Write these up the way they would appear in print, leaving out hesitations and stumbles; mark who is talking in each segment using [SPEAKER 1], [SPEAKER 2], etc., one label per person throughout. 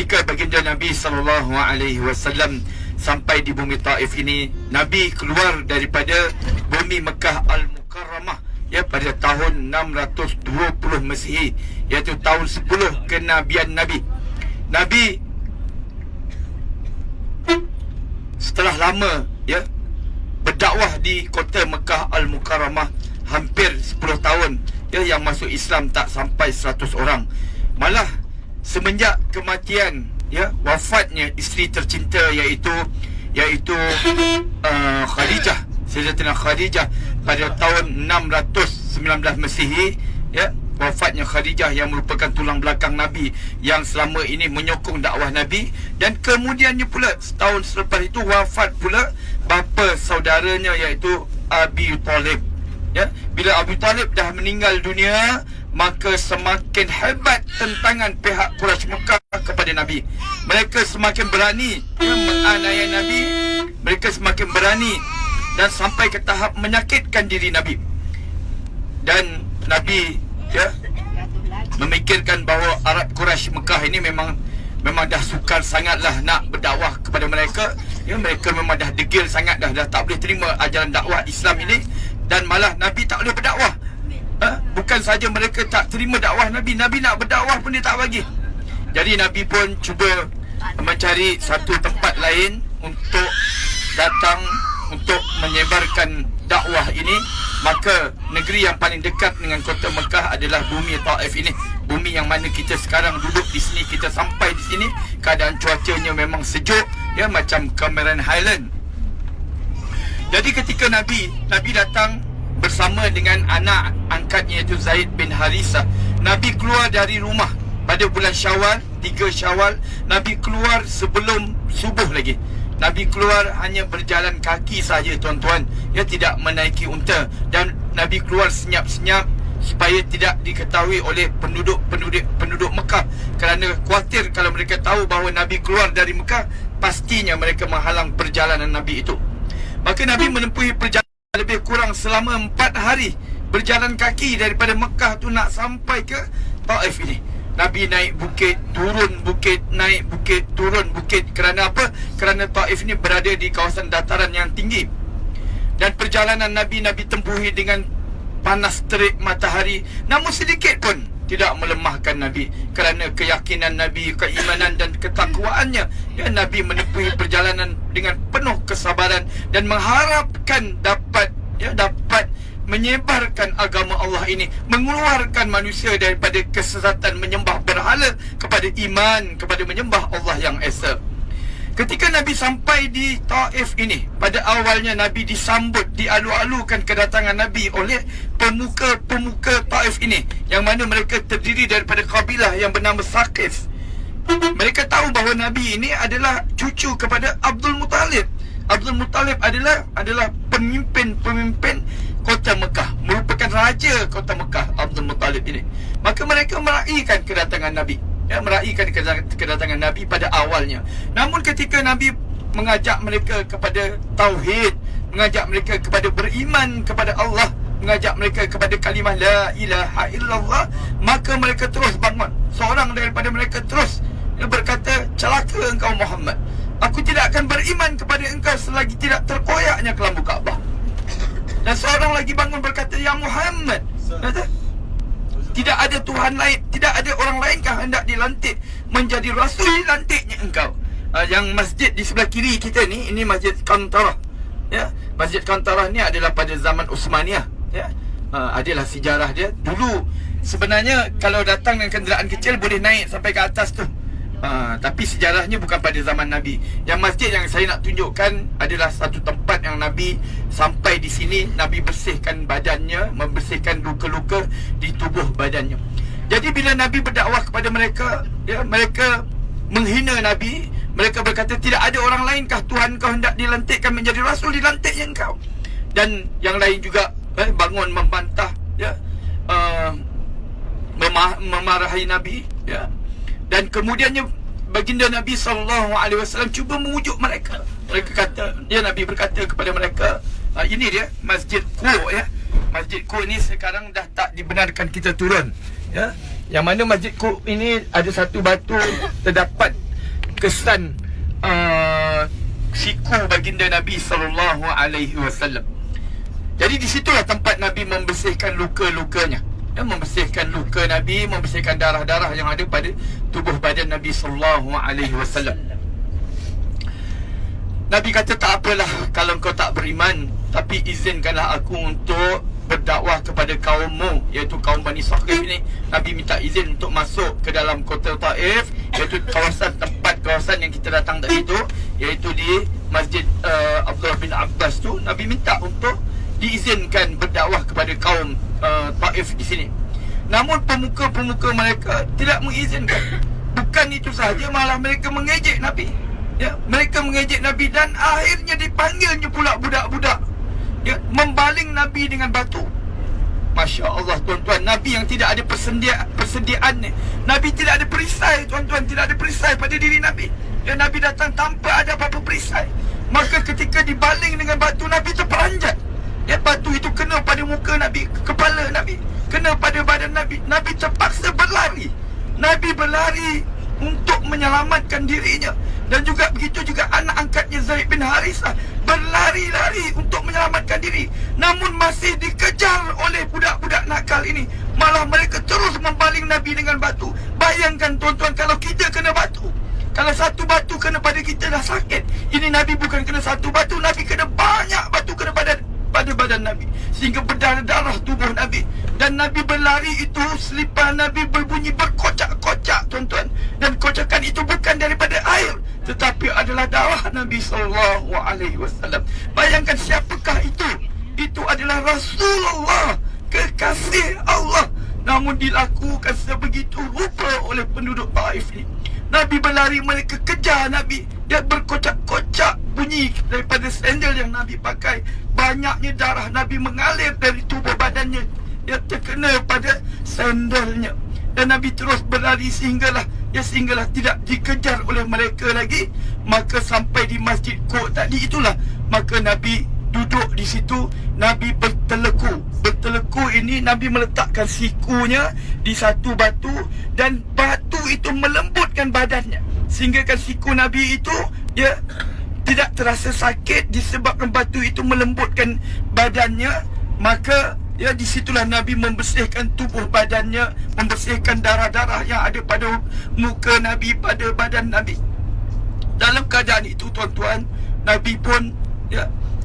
[SPEAKER 1] ketika baginda Nabi SAW sampai di bumi Taif ini, Nabi keluar daripada bumi Mekah Al-Mukarramah pada tahun 620 Masihi, iaitu tahun 10 kenabian Nabi. Nabi setelah lama berdakwah di kota Mekah Al-Mukarramah, hampir 10 tahun, yang masuk Islam tak sampai 100 orang. Malah semenjak kematian, wafatnya isteri tercinta iaitu Khadijah, Sayyidatina Khadijah pada tahun 619 Masihi, wafatnya Khadijah yang merupakan tulang belakang Nabi yang selama ini menyokong dakwah Nabi. Dan kemudiannya pula setahun selepas itu wafat pula bapa saudaranya iaitu Abi Talib. Bila Abi Talib dah meninggal dunia, maka semakin hebat tentangan pihak Quraisy Mekah kepada Nabi. Mereka semakin berani menganiaya Nabi. Mereka semakin berani dan sampai ke tahap menyakitkan diri Nabi. Dan Nabi memikirkan bahawa Arab Quraisy Mekah ini memang dah sukar sangatlah nak berdakwah kepada mereka. Mereka memang dah degil sangat, dah tak boleh terima ajaran dakwah Islam ini. Dan malah Nabi tak boleh berdakwah. Bukan saja mereka tak terima dakwah Nabi, Nabi nak berdakwah pun dia tak bagi. Jadi Nabi pun cuba mencari satu tempat lain untuk datang untuk menyebarkan dakwah ini. Maka negeri yang paling dekat dengan kota Mekah adalah bumi Taif ini. Bumi yang mana kita sekarang duduk di sini, kita sampai di sini, keadaan cuacanya memang sejuk, macam Cameron Highland. Jadi ketika Nabi datang bersama dengan anak angkatnya iaitu Zaid bin Harithah. Nabi keluar dari rumah pada bulan Syawal, 3 Syawal. Nabi keluar sebelum subuh lagi. Nabi keluar hanya berjalan kaki saja, tuan-tuan, tidak menaiki unta. Dan Nabi keluar senyap-senyap supaya tidak diketahui oleh penduduk Mekah, kerana khawatir kalau mereka tahu bahawa Nabi keluar dari Mekah, pastinya mereka menghalang perjalanan Nabi itu. Maka Nabi menempuhi perjalanan lebih kurang selama 4 hari berjalan kaki daripada Mekah tu nak sampai ke Taif ini. Nabi naik bukit, turun bukit, naik bukit, turun bukit. Kerana apa? Kerana Taif ini berada di kawasan dataran yang tinggi. Dan perjalanan Nabi tempuhi dengan panas terik matahari, namun sedikit pun tidak melemahkan Nabi, kerana keyakinan Nabi, keimanan dan ketakwaannya. Nabi menempuhi perjalanan dengan penuh kesabaran dan mengharapkan dapat menyebarkan agama Allah ini, mengeluarkan manusia daripada kesesatan menyembah berhala kepada iman kepada menyembah Allah yang esa. Ketika Nabi sampai di Taif ini, pada awalnya Nabi disambut, dialu-alukan kedatangan Nabi oleh pemuka-pemuka Taif ini, yang mana mereka terdiri daripada kabilah yang bernama Saqif. Mereka tahu bahawa Nabi ini adalah cucu kepada Abdul Muttalib. Abdul Muttalib adalah pemimpin kota Mekah, merupakan raja kota Mekah, Abdul Muttalib ini. Maka mereka meraihkan kedatangan Nabi, meraihkan kedatangan Nabi pada awalnya. Namun ketika Nabi mengajak mereka kepada tauhid, mengajak mereka kepada beriman kepada Allah, mengajak mereka kepada kalimah la ilaha illallah, maka mereka terus bangun. Seorang daripada mereka terus berkata, celaka engkau Muhammad, aku tidak akan beriman kepada engkau selagi tidak terkoyaknya kelambu Kaabah. Dan seorang lagi bangun berkata, ya Muhammad, tidak ada Tuhan lain, tidak ada orang lainkah hendak dilantik menjadi rasul, dilantiknya engkau. Yang masjid di sebelah kiri kita ni, ini Masjid Kantarah. Masjid Kantarah ni adalah pada zaman Uthmaniyah. Adalah sejarah dia. Dulu sebenarnya kalau datang dengan kenderaan kecil boleh naik sampai ke atas tu. Tapi sejarahnya bukan pada zaman Nabi. Yang masjid yang saya nak tunjukkan adalah satu tempat yang Nabi sampai di sini, Nabi bersihkan badannya, membersihkan luka-luka di tubuh badannya. Jadi bila Nabi berdakwah kepada mereka, mereka menghina Nabi. Mereka berkata, tidak ada orang lainkah Tuhan kau hendak dilantikkan menjadi rasul, dilantiknya engkau. Dan yang lain juga bangun membantah, memarahi Nabi, Dan kemudiannya baginda Nabi SAW cuba mengujuk mereka. Mereka kata, Nabi berkata kepada mereka, ini dia Masjid Qu, Masjid Qu ini sekarang dah tak dibenarkan kita turun, Yang mana Masjid Qu ini ada satu batu terdapat kesan siku baginda Nabi SAW. Jadi di situlah tempat Nabi membersihkan luka-lukanya, membersihkan luka Nabi, membersihkan darah-darah yang ada pada tubuh badan Nabi SAW. Nabi kata, tak apalah kalau kau tak beriman, tapi izinkanlah aku untuk berdakwah kepada kaummu, iaitu kaum Bani Saqif ni. Nabi minta izin untuk masuk ke dalam kota Taif, iaitu kawasan yang kita datang tadi tu, iaitu di Masjid Abdullah bin Abbas tu. Nabi minta untuk diizinkan berdakwah kepada kaum Taif di sini. Namun pemuka-pemuka mereka tidak mengizinkan. Bukan itu sahaja, malah mereka mengejek Nabi. Mereka mengejek Nabi dan akhirnya dipanggilnya pula budak-budak, membaling Nabi dengan batu. Masya Allah tuan-tuan, Nabi yang tidak ada persediaan ni. Nabi tidak ada perisai tuan-tuan, tidak ada perisai pada diri Nabi. Nabi datang tanpa ada apa-apa perisai. Maka ketika dibaling dengan batu, Nabi terperanjat. Batu itu kena pada muka Nabi, kepala Nabi, kena pada badan Nabi. Nabi terpaksa berlari. Nabi berlari untuk menyelamatkan dirinya. Dan juga begitu juga anak angkatnya Zaid bin Harithah berlari-lari untuk menyelamatkan diri. Namun masih dikejar oleh budak-budak nakal ini. Malah mereka terus membaling Nabi dengan batu. Bayangkan tuan-tuan, kalau kita kena batu, kalau satu batu kena pada kita dah sakit. Ini Nabi bukan kena satu batu, Nabi kena banyak batu kena pada badan Nabi, sehingga berdarah-darah tubuh Nabi. Dan Nabi berlari itu, selipar Nabi berbunyi berkocak-kocak tuan-tuan. Dan kocakan itu bukan daripada air, tetapi adalah darah Nabi SAW. Bayangkan siapakah itu? Itu adalah Rasulullah, kekasih Allah. Namun dilakukan sebegitu rupa oleh penduduk Taif ini. Nabi berlari, mereka kejar Nabi. Dia berkocak-kocak bunyi daripada sandal yang Nabi pakai. Banyaknya darah Nabi mengalir dari tubuh badannya, dia terkena pada sandalnya. Dan Nabi terus berlari sehinggalah tidak dikejar oleh mereka lagi. Maka sampai di Masjid Qud tadi itulah, maka Nabi duduk di situ. Nabi berteleku. Berteleku ini Nabi meletakkan sikunya di satu batu, dan batu itu melembutkan badannya, sehingga kan siku Nabi itu tidak terasa sakit disebabkan batu itu melembutkan badannya. Maka di situlah Nabi membersihkan tubuh badannya, membersihkan darah-darah yang ada pada muka Nabi, pada badan Nabi. Dalam keadaan itu tuan-tuan, Nabi pun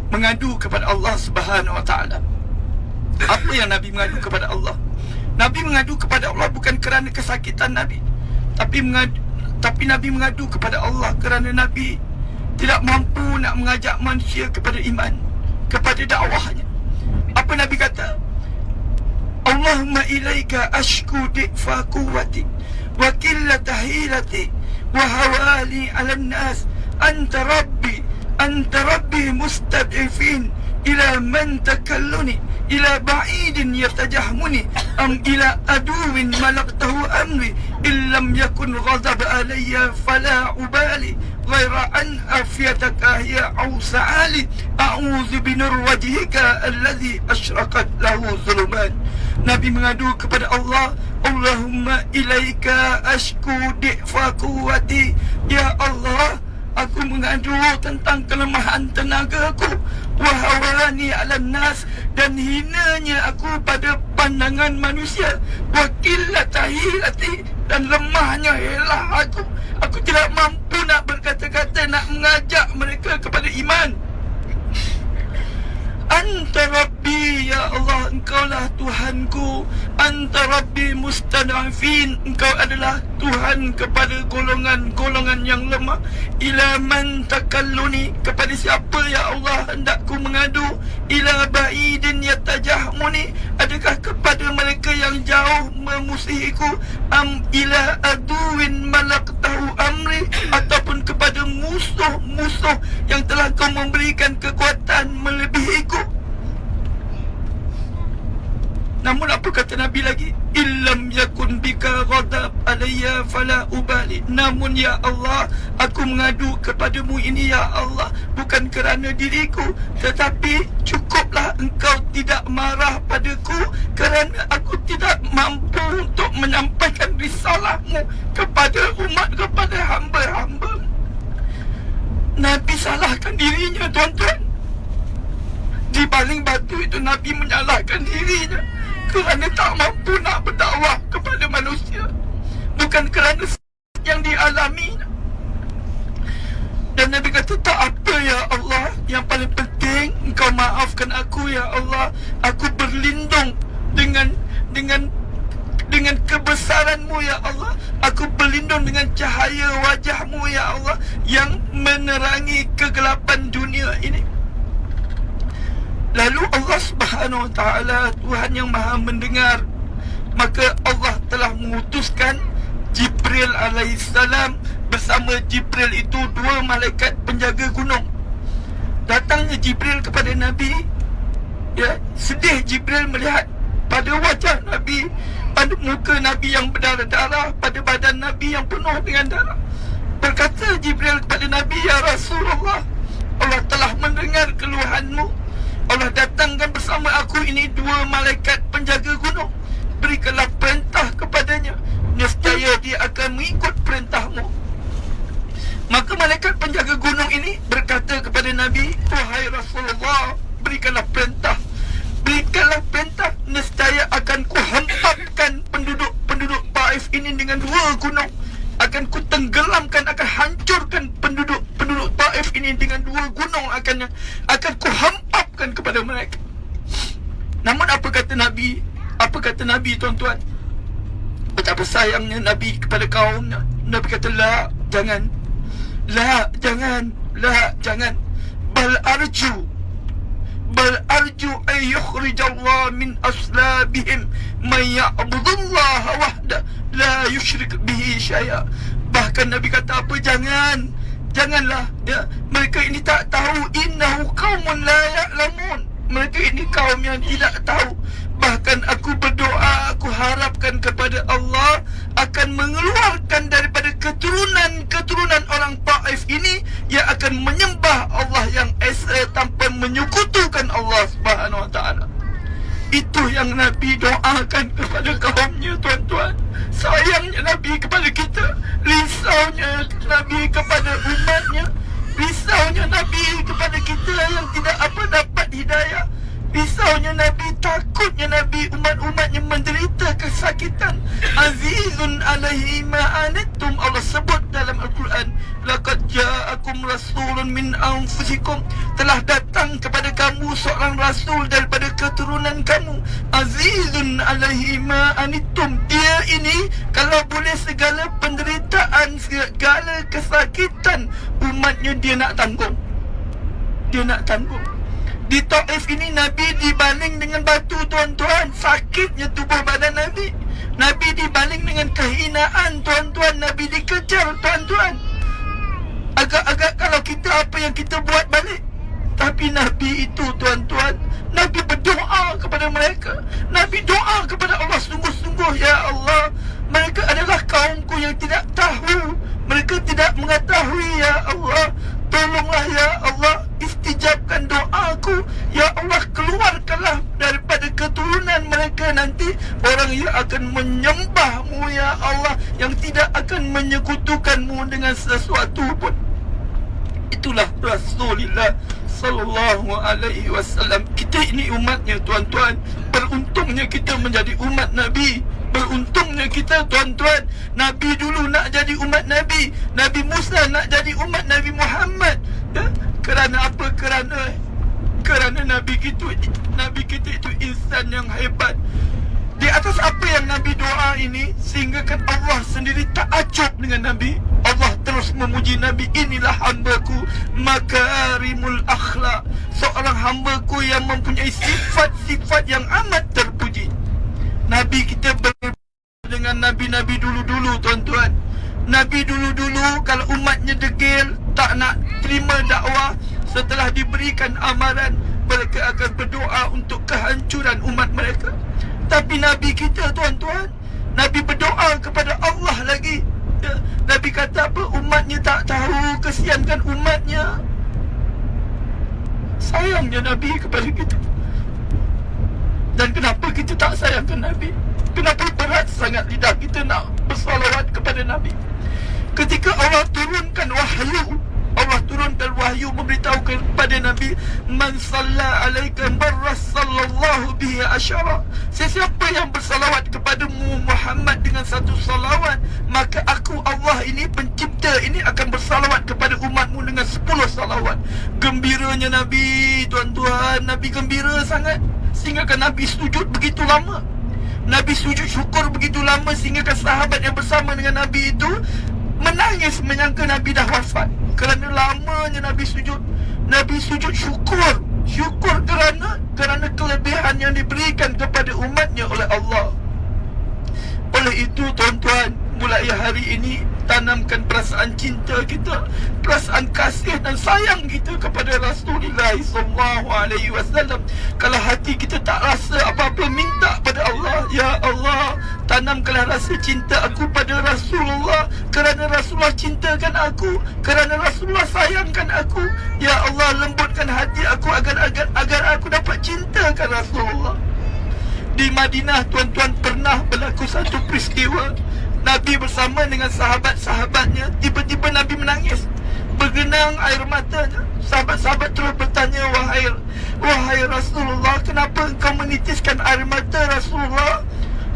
[SPEAKER 1] mengadu kepada Allah Subhanahu Wa Taala. Apa yang Nabi mengadu kepada Allah? Nabi mengadu kepada Allah bukan kerana kesakitan Nabi, tapi Nabi mengadu kepada Allah kerana Nabi tidak mampu nak mengajak manusia kepada iman, kepada dakwahnya. Apa Nabi kata? Allahumma ilaika ashku di'fa quwwati wa qillata hilati wa hawali 'alan nas anta rabbi mustad'ifin ila man takalluni ila ba'idin yatajahmuni am ila aduwin malaqtahu amri illam yakun ghadab alayya fala ubali ghaira an afiyataka ya awsa'ali a'udhu binur wajhika alladhi ashraqat lahu zuluman. Nabi mengadu kepada Allah, Allahumma ilaika ashku di'fa quwwati, ya Allah, aku mengadu tentang kelemahan tenaga aku, wahawani ala nas, dan hinanya aku pada pandangan manusia, wakillata hilati, dan lemahnya helah aku tidak mampu nak berkata-kata, nak mengajak mereka kepada iman. Anta Rabbi, ya Allah, Engkaulah Tuhanku. Anta Rabbi mustad'afin, Engkau adalah Tuhan kepada golongan-golongan yang lemah. Ila man takalluni, kepada siapa ya Allah hendakku mengadu? Ila ba'idin yatajahmuni, adakah kepada mereka yang jauh memusuhiku? Am ila aduwin malaqtahu amri, ataupun kepada musuh-musuh yang telah kau memberikan kekuatan melebihiku? Namun apa kata Nabi lagi? Illam yakun bika ghadab alayya fala ubali. Namun ya Allah, aku mengadu kepadamu ini ya Allah bukan kerana diriku, tetapi cukuplah Engkau tidak marah padaku kerana aku tidak mampu untuk menyampaikan risalahmu kepada umat, kepada hamba-hamba. Nabi salahkan dirinya, tuan-tuan. Di baling batu itu Nabi menyalahkan dirinya kerana tak mampu nak berdakwah kepada manusia, bukan kerana yang dialaminya. Dan Nabi kata, tak apa ya Allah, yang paling penting Engkau maafkan aku ya Allah. Aku berlindung dengan kebesaran-Mu ya Allah. Aku berlindung dengan cahaya wajah-Mu ya Allah, yang menerangi kegelapan dunia ini. Lalu Allah Subhanahu Wa Taala, Tuhan yang Maha mendengar, maka Allah telah mengutuskan Jibril alaihissalam. Bersama Jibril itu dua malaikat penjaga gunung. Datangnya Jibril kepada Nabi, ya, sedih Jibril melihat pada wajah Nabi, pada muka Nabi yang berdarah-darah, pada badan Nabi yang penuh dengan darah. Berkata Jibril kepada Nabi, ya Rasulullah, Allah telah mendengar keluhanmu. Allah datangkan bersama aku ini dua malaikat penjaga gunung. Berikanlah perintah kepadanya, nescaya dia akan mengikut perintahmu. Maka malaikat penjaga gunung ini berkata kepada Nabi, wahai Rasulullah, berikanlah perintah. Berikanlah perintah, nescaya akan kuhempapkan penduduk Taif ini dengan dua gunung. Akan ku tenggelamkan, akan hancurkan penduduk Taif ini dengan dua gunung, akan ku hempapkan kepada mereka. Namun apa kata Nabi? Apa kata Nabi, tuan-tuan? Betapa sayangnya Nabi kepada kaumnya. Nabi kata, la, jangan. La, jangan. Bal arju an yukhrijallah min aslabihim man ya'budullaha wahda la yushrik bihi syai'a. Bahkan Nabi kata apa? Janganlah, ya. Mereka ini tak tahu, innahu qaumun la ya'lamun. Mereka ini kaum yang tidak tahu. Bahkan aku berdoa, aku harapkan kepada Allah akan mengeluarkan daripada keturunan orang Taif ini yang akan menyembah Allah yang esa tanpa menyekutukan Allah Subhanahu Wa Taala. Itu yang Nabi doakan kepada kaumnya, tuan-tuan. Sayangnya Nabi kepada kita, risaunya Nabi kepada umatnya, risaunya Nabi kepada kita yang tidak dapat hidayah. Risaunya Nabi, takutnya Nabi umat-umatnya menderita kesakitan. Azizun alaihi ma'anittum, Allah sebut dalam Al-Quran, laqad ja'akum rasulun min anfusikum, telah datang kepada kamu seorang rasul daripada keturunan kamu. Azizun alaihi ma'anittum, dia ini kalau boleh segala penderitaan, segala kesakitan umatnya dia nak tanggung. Di Taif ini Nabi dibaling dengan batu, tuan-tuan. Sakitnya tubuh badan Nabi. Nabi dibaling dengan kehinaan, tuan-tuan. Nabi dikejar, tuan-tuan. Agak-agak kalau kita, apa yang kita buat balik. Tapi Nabi itu, tuan-tuan, Nabi berdoa kepada mereka. Nabi doa kepada Allah sungguh-sungguh, ya Allah, mereka adalah kaumku yang tidak tahu. Mereka tidak mengetahui, ya Allah. Tolonglah ya Allah, istijabkan doaku. Ya Allah, keluarkanlah daripada keturunan mereka nanti orang yang akan menyembahmu, ya Allah, yang tidak akan menyekutukanmu dengan sesuatu pun. Itulah Rasulullah sallallahu alaihi wasallam. Kita ini umatnya, tuan-tuan. Beruntungnya kita menjadi umat Nabi. Beruntungnya kita, tuan-tuan. Nabi dulu nak jadi umat Nabi. Nabi Musa nak jadi umat Nabi Muhammad, ya? Kerana apa? Kerana Nabi kita itu insan yang hebat. Di atas apa yang Nabi doa ini, sehingga kan Allah sendiri takjub dengan Nabi. Allah terus memuji Nabi, inilah hambaku makarimul akhlak, seorang hambaku yang mempunyai sifat-sifat yang amat terpuji. Nabi kita berbeda dengan Nabi-Nabi dulu-dulu, tuan-tuan. Nabi dulu-dulu kalau umatnya degil, tak nak terima dakwah, setelah diberikan amaran, mereka akan berdoa untuk kehancuran umat mereka. Tapi Nabi kita, tuan-tuan, Nabi berdoa kepada Allah lagi, ya. Nabi kata apa? Umatnya tak tahu, kesiankan umatnya. Sayangnya Nabi kepada kita. Dan kenapa kita tak sayangkan Nabi? Kenapa berat sangat lidah kita nak bersalawat kepada Nabi? Ketika Allah turunkan wahyu, Allah turunkan wahyu memberitahukan kepada Nabi, man salla alaika marras sallallahu bihi asyara. Sesiapa yang bersalawat kepadamu Muhammad dengan satu salawat, maka aku Allah ini, pencipta ini, akan bersalawat kepada umatmu dengan 10 salawat. Gembiranya Nabi, tuan-tuan, Nabi gembira sangat sehingga Nabi sujud begitu lama. Nabi sujud syukur begitu lama sehingga sahabat yang bersama dengan Nabi itu menangis menyangka Nabi dah wafat. Kerana lamanya Nabi sujud. Nabi sujud syukur. Syukur kerana kelebihan yang diberikan kepada umatnya oleh Allah. Oleh itu tuan-tuan, mulai hari ini tanamkan perasaan cinta kita, perasaan kasih dan sayang kita kepada Rasulullah SAW. Kalau hati kita tak rasa apa-apa, minta pada Allah, ya Allah, tanamkanlah rasa cinta aku pada Rasulullah, kerana Rasulullah cintakan aku, kerana Rasulullah sayangkan aku. Ya Allah, lembutkan hati aku agar aku dapat cintakan Rasulullah. Di Madinah tuan-tuan pernah berlaku satu peristiwa. Nabi bersama dengan sahabat-sahabatnya, tiba-tiba Nabi menangis, bergenang air matanya. Sahabat-sahabat terus bertanya, Wahai Rasulullah, kenapa engkau menitiskan air mata Rasulullah?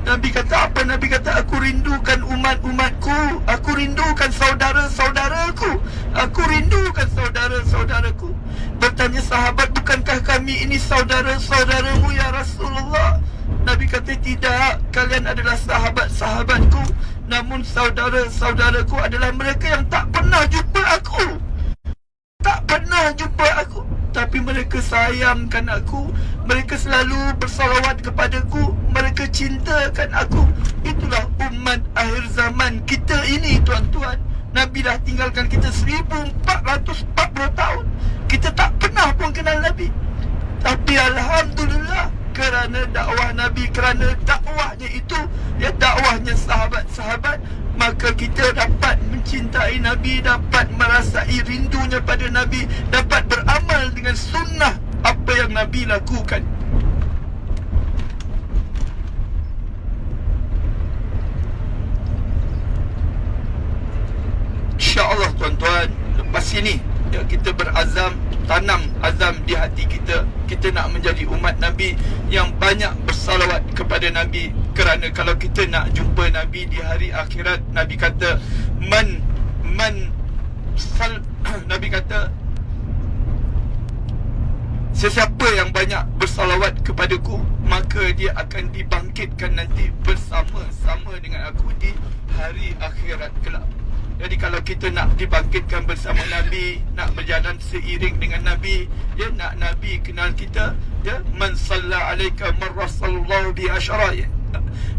[SPEAKER 1] Nabi kata apa? Nabi kata, aku rindukan umat-umatku, aku rindukan saudara-saudaraku, aku rindukan saudara-saudaraku. Bertanya sahabat, bukankah kami ini saudara-saudaramu ya Rasulullah? Nabi kata, tidak, kalian adalah sahabat-sahabatku, namun saudara-saudaraku adalah mereka yang tak pernah jumpa aku. Tak pernah jumpa aku, tapi mereka sayangkan aku, mereka selalu bersalawat kepadaku, mereka cintakan aku. Itulah umat akhir zaman kita ini tuan-tuan. Nabi dah tinggalkan kita 1440 tahun. Kita tak pernah pun kenal Nabi. Tapi Alhamdulillah, kerana dakwah Nabi, kerana dakwahnya itu, ya dakwahnya sahabat-sahabat, maka kita dapat mencintai Nabi, dapat merasai rindunya pada Nabi, dapat beramal dengan sunnah apa yang Nabi lakukan. InsyaAllah tuan-tuan, lepas ini ya, kita berazam, tanam azam di hati kita, kita nak menjadi umat Nabi yang banyak bersalawat kepada Nabi. Kerana kalau kita nak jumpa Nabi di hari akhirat, Nabi kata, Nabi kata, sesiapa yang banyak bersalawat kepadaku, maka dia akan dibangkitkan nanti bersama-sama dengan aku di hari akhirat kelak. Jadi kalau kita nak dibangkitkan bersama Nabi, nak berjalan seiring dengan Nabi, ya, nak Nabi kenal kita, ya, man salla alaika marras sallallahu bi asyara, ya.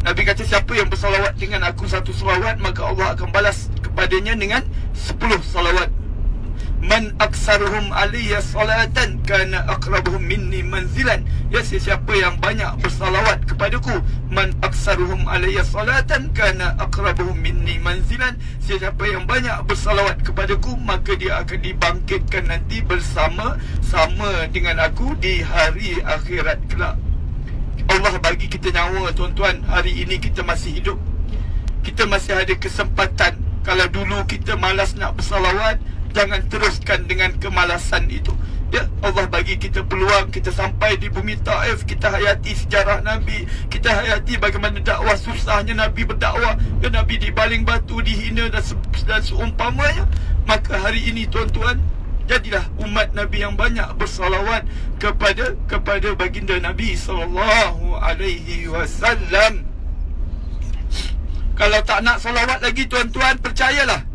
[SPEAKER 1] Nabi kata, siapa yang bersalawat dengan aku satu salawat, maka Allah akan balas kepadanya dengan 10 salawat. Man aksaruhum aliyya salatan kana aqrabuhum minni manzilan. Ya, sesiapa yang banyak bersalawat kepadaku, man aksaruhum aliyya salatan kana aqrabuhum minni manzilan. Sesiapa yang banyak bersalawat kepadaku, maka dia akan dibangkitkan nanti bersama-sama dengan aku di hari akhirat kelak. Allah bagi kita nyawa tuan-tuan, hari ini kita masih hidup, kita masih ada kesempatan. Kalau dulu kita malas nak bersalawat, jangan teruskan dengan kemalasan itu. Ya, Allah bagi kita peluang, kita sampai di bumi Taif, kita hayati sejarah Nabi, kita hayati bagaimana dakwah susahnya Nabi berdakwah, ya, Nabi dibaling batu, dihina dan seumpamanya. Maka hari ini tuan-tuan, jadilah umat Nabi yang banyak bersalawat kepada baginda Nabi sallallahu alaihi wasallam. Kalau tak nak salawat lagi tuan-tuan, percayalah,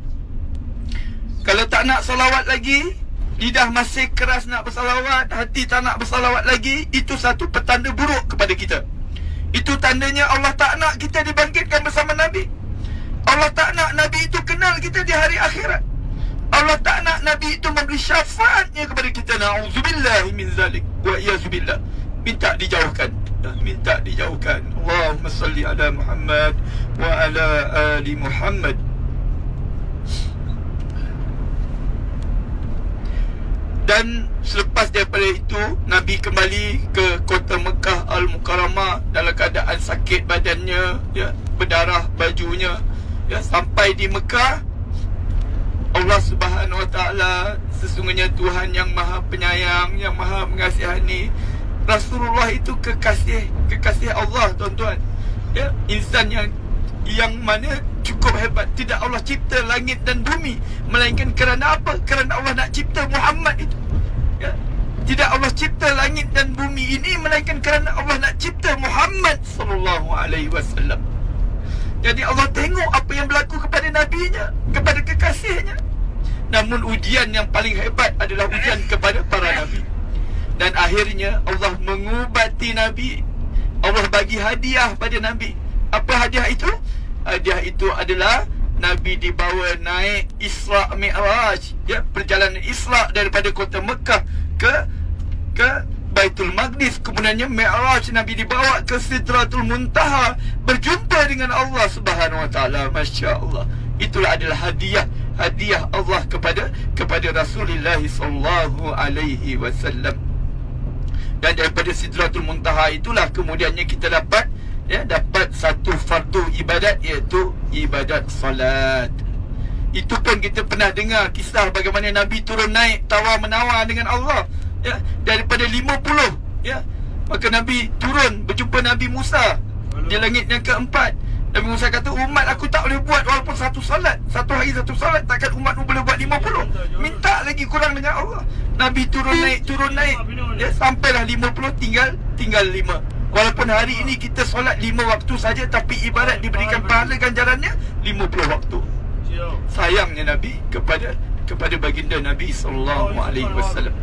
[SPEAKER 1] kalau tak nak salawat lagi, lidah masih keras nak bersalawat, hati tak nak bersalawat lagi, itu satu petanda buruk kepada kita. Itu tandanya Allah tak nak kita dibangkitkan bersama Nabi. Allah tak nak Nabi itu kenal kita di hari akhirat. Allah tak nak Nabi itu memberi syafaatnya kepada kita. Na'udzubillahi min zalik wa iyazubillah. Minta dijauhkan, minta dijauhkan. Allahumma salli ala Muhammad wa ala ali Muhammad. Dan selepas daripada itu, Nabi kembali ke kota Mekah Al-Mukarramah dalam keadaan sakit badannya, ya, berdarah bajunya, ya. Sampai di Mekah, Allah Subhanahu Wa Taala sesungguhnya Tuhan yang Maha Penyayang, yang Maha Mengasihani. Rasulullah itu kekasih Allah, tuan-tuan. Ya, insan yang mana cukup hebat. Tidak Allah cipta langit dan bumi melainkan kerana apa? Kerana Allah nak cipta Muhammad itu. Ya. Tidak Allah cipta langit dan bumi ini melainkan kerana Allah nak cipta Muhammad sallallahu alaihi wasallam. Jadi Allah tengok apa yang berlaku kepada nabinya, kepada kekasihnya. Namun ujian yang paling hebat adalah ujian kepada para nabi. Dan akhirnya Allah mengubati nabi. Allah bagi hadiah pada nabi. Apa hadiah itu? Hadiah itu adalah nabi dibawa naik Isra Mi'raj, ya, perjalanan Isra daripada kota Mekah ke Baitul Maqdis. Kemudiannya Mi'raj, nabi dibawa ke Sidratul Muntaha, berjumpa dengan Allah Subhanahu Wa Taala. Masya Allah. Itulah adalah hadiah Allah kepada Rasulullah sallallahu alaihi wasallam. Dan daripada Sidratul Muntaha itulah kemudiannya kita dapat satu fardu ibadat, iaitu ibadat salat. Itu pun kita pernah dengar kisah bagaimana Nabi turun naik tawar-menawar dengan Allah, ya, daripada 50, ya. Maka Nabi turun berjumpa Nabi Musa di langit yang keempat. Nabi Musa kata, umat aku tak boleh buat walaupun satu hari satu salat, takkan umatmu boleh buat 50. Minta lagi kurang dengan Allah. Nabi turun naik, ya, sampailah 50, tinggal 5. Walaupun hari ini kita solat 5 waktu saja, tapi ibarat diberikan pahala ganjarannya 50 waktu. Sayangnya Nabi kepada baginda Nabi sallallahu alaihi wasallam.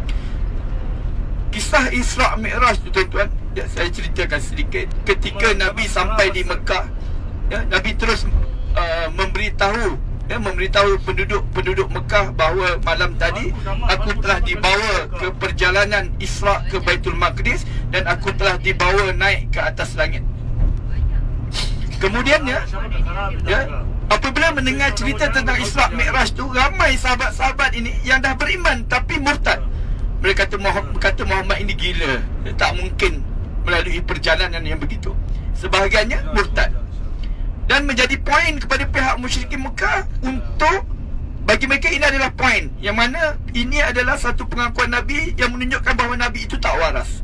[SPEAKER 1] Kisah Isra Mi'raj tu, tuan-tuan, ya, saya ceritakan sedikit. Ketika Nabi sampai di Mekah, ya, Nabi terus memberitahu penduduk Mekah bahawa malam tadi aku telah dibawa ke perjalanan Isra ke Baitul Maqdis dan aku telah dibawa naik ke atas langit. Kemudiannya, ya, apabila mendengar cerita tentang Isra Mi'raj tu, ramai sahabat-sahabat ini yang dah beriman tapi murtad. Mereka kata Muhammad ini gila, tak mungkin melalui perjalanan yang begitu. Sebahagiannya murtad. Dan menjadi poin kepada pihak musyrikin Mekah untuk, bagi mereka ini adalah poin yang mana ini adalah satu pengakuan Nabi yang menunjukkan bahawa Nabi itu tak waras.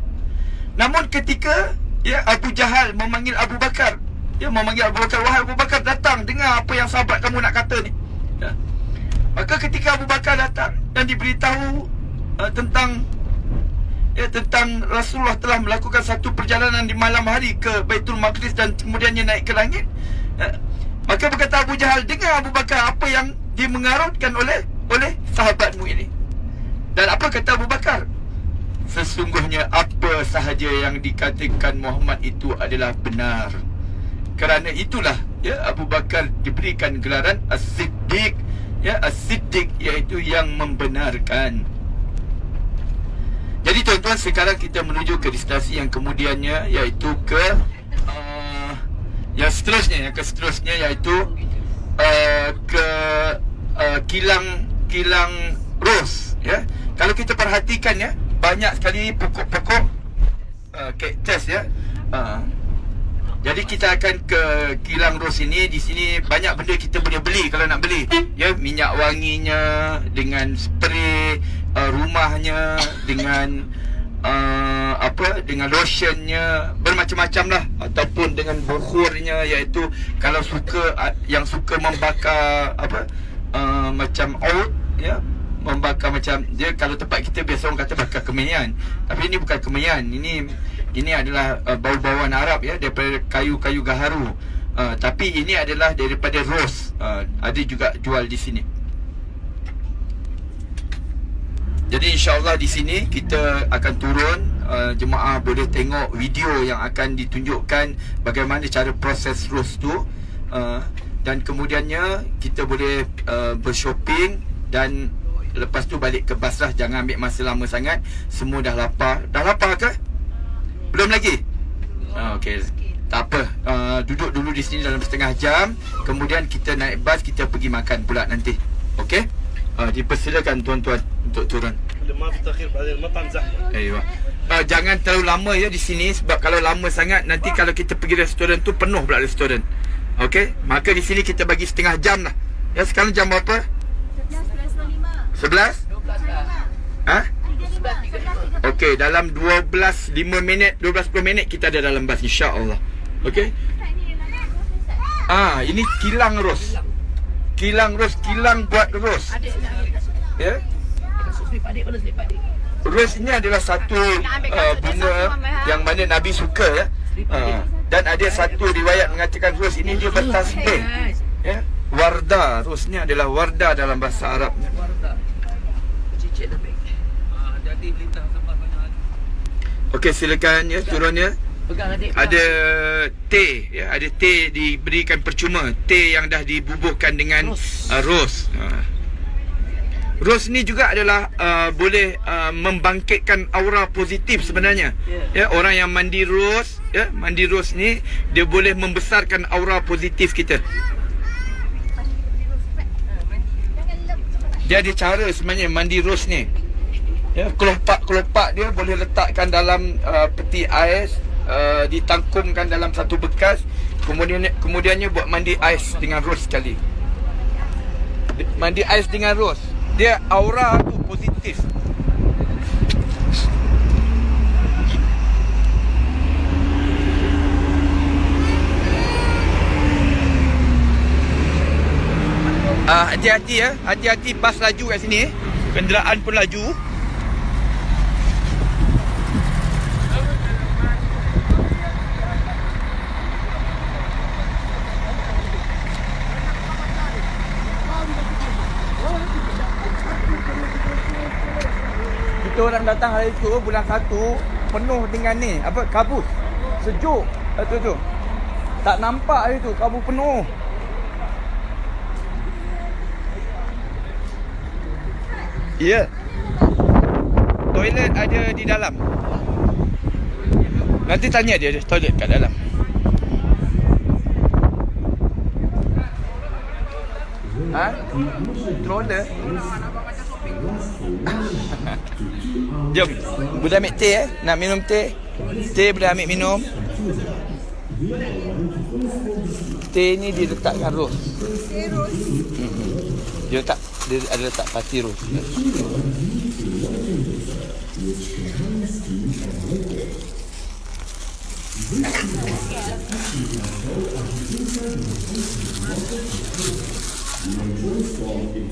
[SPEAKER 1] Namun ketika, ya, Abu Jahal memanggil Abu Bakar, wahai Abu Bakar, datang dengar apa yang sahabat kamu nak kata ni, ya. Maka ketika Abu Bakar datang dan diberitahu tentang Rasulullah telah melakukan satu perjalanan di malam hari ke Baitul Maqdis dan kemudiannya naik ke langit, maka berkata Abu Jahal, dengar Abu Bakar apa yang dimengarutkan oleh sahabatmu ini. Dan apa kata Abu Bakar? Sesungguhnya apa sahaja yang dikatakan Muhammad itu adalah benar. Kerana itulah, ya, Abu Bakar diberikan gelaran As-Siddiq, ya, As-Siddiq, iaitu yang membenarkan. Jadi tuan-tuan, sekarang kita menuju ke destinasi yang kemudiannya, iaitu yang seterusnya iaitu ke kilang ros, ya. Kalau kita perhatikan, ya, banyak sekali pokok-pokok kaktus, ya. Jadi kita akan ke kilang ros ini. Di sini banyak benda kita boleh beli kalau nak beli, ya, minyak wanginya, dengan spray rumahnya, dengan dengan lotionnya, bermacam-macam lah, ataupun dengan bukhurnya, iaitu kalau yang suka membakar macam oud, ya, membakar macam dia, kalau tempat kita biasa orang kata bakar kemenyan, tapi ini bukan kemenyan, ini adalah bau-bauan Arab, ya, daripada kayu-kayu gaharu, tapi ini adalah daripada ros, ada juga jual di sini. Jadi insya-Allah di sini kita akan turun, jemaah boleh tengok video yang akan ditunjukkan bagaimana cara proses ros tu, dan kemudiannya kita boleh bershopping, dan lepas tu balik ke Basrah. Jangan ambil masa lama sangat, semua dah lapar. Dah lapar ke? Belum lagi? Okey, tak apa, duduk dulu di sini dalam setengah jam, kemudian kita naik bas, kita pergi makan pula nanti. Okey? Dipersilakan tuan-tuan untuk turun. Jangan terlalu lama, ya, di sini, sebab kalau lama sangat nanti kalau kita pergi restoran tu penuh pula restoran. Okey, maka di sini kita bagi setengah jam lah. Ya, sekarang jam berapa? 11?
[SPEAKER 2] 12 lah.
[SPEAKER 1] Ha?
[SPEAKER 2] 11.35.
[SPEAKER 1] Okey, dalam 12 5 minit, 12 10 minit kita ada dalam bas, insya-Allah. Okey. Ini kilang ros. Kilang ros, kilang buat ros.
[SPEAKER 2] Adik nak.
[SPEAKER 1] Ya.
[SPEAKER 2] Slip adik mana slip adik?
[SPEAKER 1] Ros ini adalah satu bunga yang mana Nabi suka ya. Dan ada satu riwayat mengatakan ros ini dia bertasbih. Ya. Warda, ros ni adalah warda dalam bahasa Arab.
[SPEAKER 2] Warda. Cicit lebih.
[SPEAKER 3] Jadi berita sempat banyak.
[SPEAKER 1] Okey, silakan ya turunnya.
[SPEAKER 2] Pegang adik.
[SPEAKER 1] Ada teh ya, ada teh diberikan percuma, teh yang dah dibubuhkan dengan ros. Ros ni juga adalah boleh membangkitkan aura positif sebenarnya. Ya, orang yang mandi ros, ya, mandi ros ni dia boleh membesarkan aura positif kita. Dia ada cara sebenarnya mandi ros ni. Ya, kelopak-kelopak dia boleh letakkan dalam peti ais, ditangkumkan dalam satu bekas, kemudiannya buat mandi ais dengan ros sekali. Mandi ais dengan ros, dia aura tu positif. Hati-hati ya, hati-hati bas laju kat sini. Kenderaan pun laju. Kita orang datang hari tu bulan 1 penuh dengan ni, apa, kabut. Sejuk. Tu. Tak nampak hari tu kabut penuh. Ya. Toilet ada di dalam. Nanti tanya dia ada toilet kat dalam. Ha? Stroller. Jom. Boleh ambil teh Nak minum teh? Teh boleh ambil minum. Teh ni dia letakkan ros. Dia ada letak pati ros.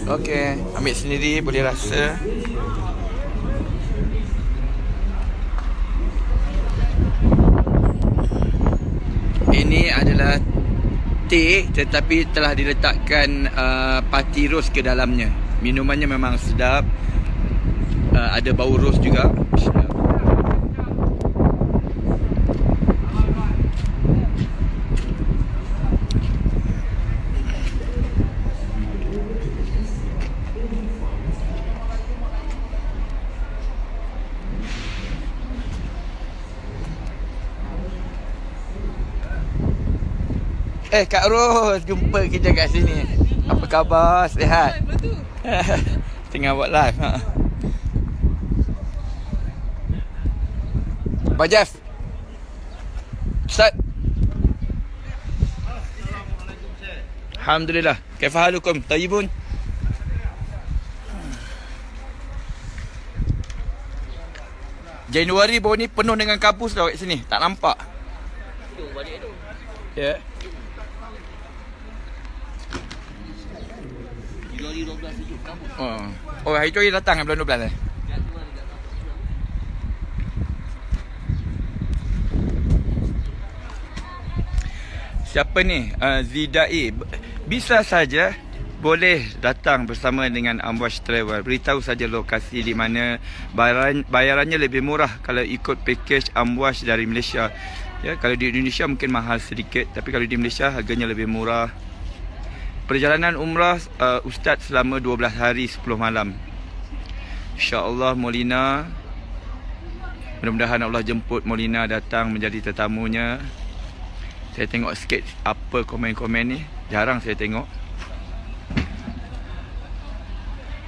[SPEAKER 1] Okey, ambil sendiri boleh rasa. Ini adalah teh tetapi telah diletakkan pati ros ke dalamnya. Minumannya memang sedap. Ada bau ros juga. Sedap. Kak Ros, jumpa kita kat sini. Apa khabar? Sihat? Tengah buat live. Bajaf. Ustaz. Alhamdulillah. Kaifa halukum? Tayyibun? Januari baru ni penuh dengan kabus tau kat sini. Tak nampak. Ya. Hari tu dia datang bulan 12 Siapa ni? Zidai. Bisa saja boleh datang bersama dengan Amwash Travel. Beritahu saja lokasi di mana. Bayarannya lebih murah kalau ikut package Amwash dari Malaysia. Ya, kalau di Indonesia mungkin mahal sedikit, tapi kalau di Malaysia harganya lebih murah. Perjalanan umrah Ustaz selama 12 hari 10 malam. InsyaAllah Molina. Mudah-mudahan Allah jemput Molina datang menjadi tetamunya. Saya tengok sikit apa komen-komen ni. Jarang saya tengok.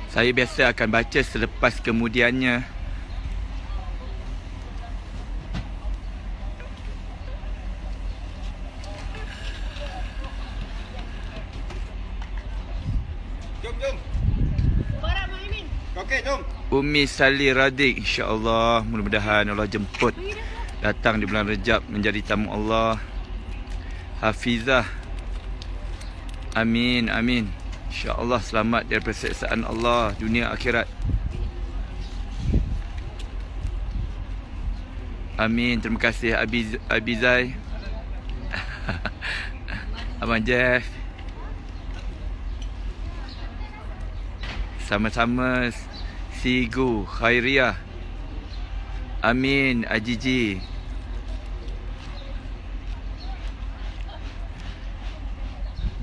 [SPEAKER 1] Saya biasa akan baca selepas kemudiannya.
[SPEAKER 4] Jom. Barat Muhaimin.
[SPEAKER 3] Okey, jom.
[SPEAKER 1] Umi Salih Radik, insya-Allah mudah-mudahan Allah jemput datang di bulan Rejab menjadi tamu Allah. Hafizah. Amin, amin. Insya-Allah selamat daripada siksaan Allah dunia akhirat. Amin. Terima kasih Abizai. Abang Jeff. Sama-sama Sigu Khairiah. Amin. Ajiji.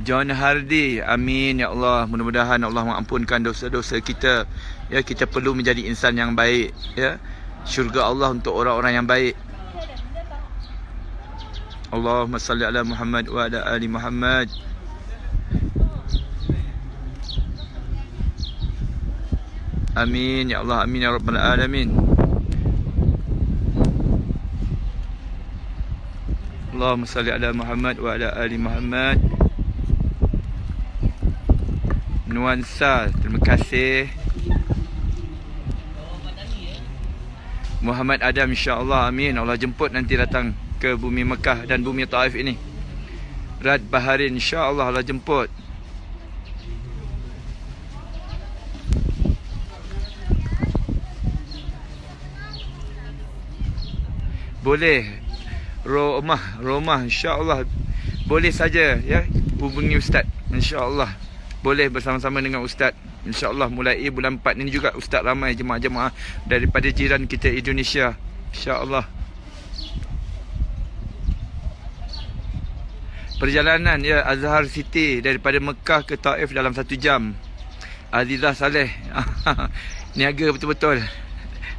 [SPEAKER 1] John Hardy. Amin ya Allah. Mudah-mudahan Allah mengampunkan dosa-dosa kita. Ya, kita perlu menjadi insan yang baik, ya. Syurga Allah untuk orang-orang yang baik. Allahumma salli ala Muhammad wa ala ali Muhammad. Amin ya Allah, amin ya rabbal alamin. Allahumma salli ala Muhammad wa ala ali Muhammad. Nuansa, terima kasih. Muhammad Adam, insya-Allah, amin. Allah jemput nanti datang ke bumi Mekah dan bumi Taif ini. Rad Baharin, insya-Allah Allah jemput. Boleh. Romah, insya-Allah. Boleh saja, ya. Hubungi ustaz, insya-Allah. Boleh bersama-sama dengan ustaz. InsyaAllah mulai bulan 4 ni juga ustaz ramai jemaah-jemaah daripada jiran kita Indonesia. InsyaAllah. Perjalanan, ya, Azhar City daripada Mekah ke Taif dalam 1 jam. Azizah Saleh. Niaga betul-betul.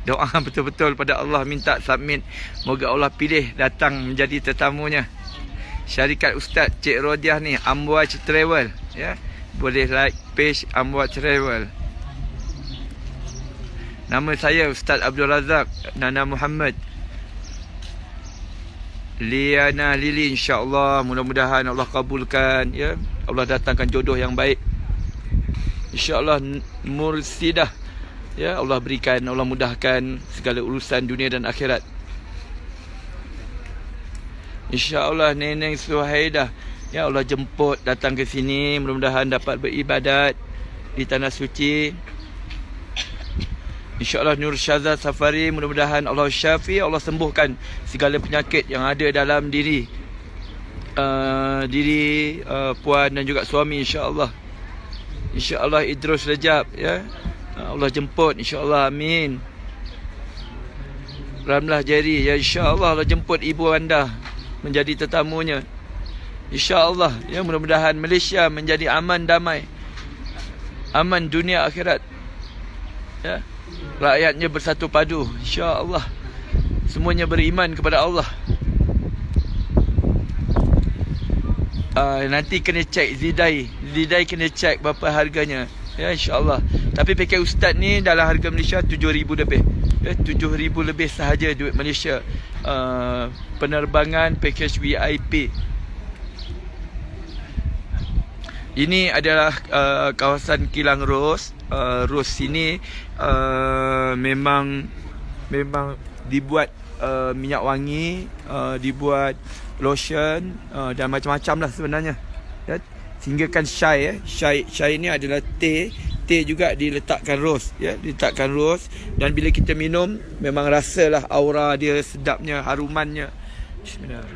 [SPEAKER 1] Doa betul-betul pada Allah, minta submit. Moga Allah pilih datang menjadi tetamunya. Syarikat Ustaz Cik Rodiah ni, Amwaj Travel, ya. Boleh like page Amwaj Travel. Nama saya Ustaz Abdul Razak Nana Muhammad. Liana Lili, insya-Allah mudah-mudahan Allah kabulkan, ya. Allah datangkan jodoh yang baik. Insya-Allah Mursidah, ya, Allah berikan, Allah mudahkan segala urusan dunia dan akhirat. InsyaAllah Neneng Suhaidah, ya, Allah jemput datang ke sini, mudah-mudahan dapat beribadat di tanah suci. InsyaAllah Nur Syazah Safari, mudah-mudahan Allah syafi, Allah sembuhkan segala penyakit yang ada dalam diri puan dan juga suami, insyaAllah. InsyaAllah Idrus Rejab, ya, Allah jemput, insyaAllah, amin. Ramlah Jerry, ya, insyaAllah Allah jemput ibu anda menjadi tetamunya, InsyaAllah, ya, mudah-mudahan Malaysia menjadi aman, damai, aman dunia akhirat, ya. Rakyatnya bersatu padu, InsyaAllah. Semuanya beriman kepada Allah. Nanti kena cek Zidai kena cek berapa harganya, ya, InsyaAllah. Tapi paket ustaz ni dalam harga Malaysia 7,000 lebih, ya, 7,000 lebih sahaja duit Malaysia. Penerbangan package VIP. Ini adalah kawasan Kilang Ros. Ros sini memang dibuat minyak wangi, dibuat lotion dan macam-macam lah sebenarnya, ya. Sehinggakan Syai, Syai ni adalah teh juga diletakkan ros, ya, diletakkan ros, dan bila kita minum memang rasalah aura dia, sedapnya, harumannya. Bismillah.